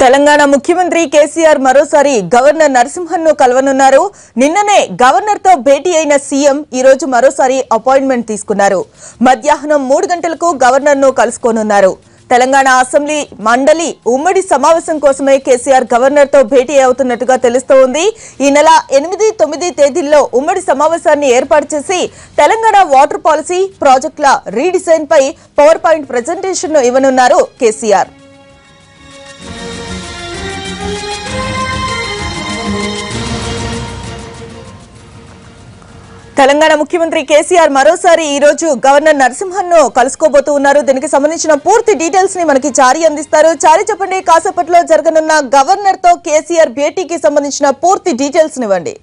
తెలంగాణ ముఖ్యమంత్రి కేసీఆర్ మరోసారి గవర్నర్ నరసింహన్ను కలవనున్నారు. నిన్ననే గవర్నర్ తో భేటీ అయిన సీఎం ఈ రోజు మరోసారి అపాయింట్మెంట్ తీసుకున్నారు. మధ్యాహ్నం 3 గంటలకు గవర్నర్ ను కలుసుకోనున్నారు. తెలంగాణ అసెంబ్లీ మండలి ఉమ్మడి సమావేశం కోసమే కేసీఆర్ గవర్నర్ తో భేటీ అవుతున్నట్టుగా తెలుస్తోంది. ఈ నెల 8, 9 తేదీల్లో ఉమ్మడి సమావేశాన్ని ఏర్పాటు చేసి తెలంగాణ వాటర్ పాలసీ ప్రాజెక్టుల రీడిజైన్ పై పవర్ పాయింట్ ప్రెజెంటేషన్ ను ఇవ్వనున్నారు కేసీఆర్. తెలంగాణ ముఖ్యమంత్రి కేసీఆర్ మరోసారి ఈ రోజు గవర్నర్ నరసింహన్ను కలుసుకోబోతున్నారు. దీనికి సంబంధించిన పూర్తి డీటెయిల్స్ ని మనకి చారి అందిస్తారు. చారి, చెప్పండి, కాసేపట్లో జరగనున్న గవర్నర్ తో కేసీఆర్ భేటీకి సంబంధించిన పూర్తి డీటెయిల్స్ ఇవ్వండి.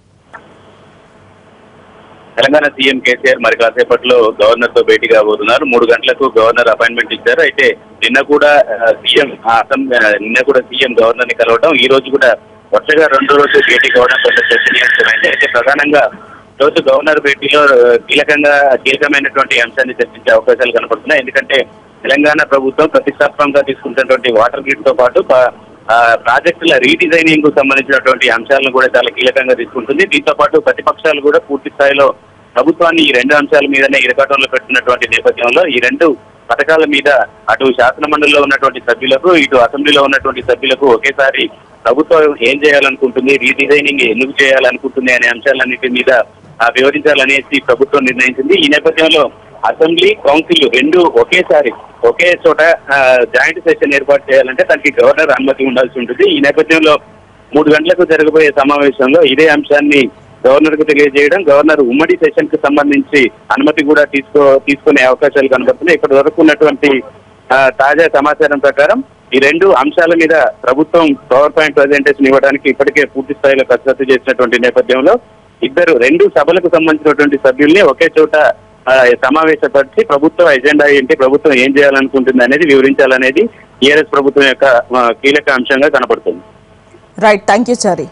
తెలంగాణ సీఎం కేసీఆర్ మరి కాసేపట్లో గవర్నర్ తో భేటీ కాబోతున్నారు. 3 గంటలకు గవర్నర్ అపాయింట్మెంట్ ఇచ్చారు. అయితే నిన్న కూడా సీఎం గవర్నర్ ని కలవడం, ఈ రోజు కూడా వరుసగా 2 రోజులు భేటీ కావడం కొంత చర్చనీయాంశమైంది. అయితే ప్రధానంగా రోజు గవర్నర్ భేటీలో కీలకమైనటువంటి అంశాన్ని చర్చించే అవకాశాలు కనపడుతున్నాయి. ఎందుకంటే తెలంగాణ ప్రభుత్వం ప్రతిష్టాత్మకంగా తీసుకుంటున్నటువంటి వాటర్ గ్రిడ్ తో పాటు ప్రాజెక్టుల రీడిజైనింగ్ కు సంబంధించినటువంటి అంశాలను కూడా చాలా కీలకంగా తీసుకుంటుంది. దీంతో పాటు ప్రతిపక్షాలు కూడా పూర్తి స్థాయిలో ప్రభుత్వాన్ని ఈ 2 అంశాల మీదనే ఇరకాటంలో పెట్టినటువంటి నేపథ్యంలో ఈ 2 పథకాల మీద అటు శాసన మండలిలో ఉన్నటువంటి సభ్యులకు, ఇటు అసెంబ్లీలో ఉన్నటువంటి సభ్యులకు ఒకేసారి ప్రభుత్వం ఏం చేయాలనుకుంటుంది, రీడిజైనింగ్ ఎందుకు చేయాలనుకుంటుంది అనే అంశాలన్నిటి మీద వివరించాలనేసి ప్రభుత్వం నిర్ణయించింది. ఈ నేపథ్యంలో అసెంబ్లీ, కౌన్సిల్ 2 ఒకే చోట జాయింట్ సెషన్ ఏర్పాటు చేయాలంటే దానికి గవర్నర్ అనుమతి ఉండాల్సి ఉంటుంది. ఈ నేపథ్యంలో 3 గంటలకు జరగబోయే సమావేశంలో ఇదే అంశాన్ని గవర్నర్ కు తెలియజేయడం, గవర్నర్ ఉమ్మడి సెషన్ కు సంబంధించి అనుమతి కూడా తీసుకునే అవకాశాలు కనబడుతున్నాయి. ఇప్పటి వరకు ఉన్నటువంటి తాజా సమాచారం ప్రకారం ఈ 2 అంశాల మీద ప్రభుత్వం పవర్ పాయింట్ ప్రజెంటేషన్ ఇవ్వడానికి ఇప్పటికే పూర్తి స్థాయిలో కసరత్తు చేసినటువంటి నేపథ్యంలో 2 సభలకు సంబంధించినటువంటి సభ్యుల్ని ఒకే చోట సమావేశపరిచి ప్రభుత్వ ఎజెండా ఏంటి, ప్రభుత్వం ఏం చేయాలనుకుంటుంది అనేది వివరించాలనేది టీఆర్ఎస్ ప్రభుత్వం యొక్క కీలక అంశంగా కనపడుతుంది. Right, thank you Chari.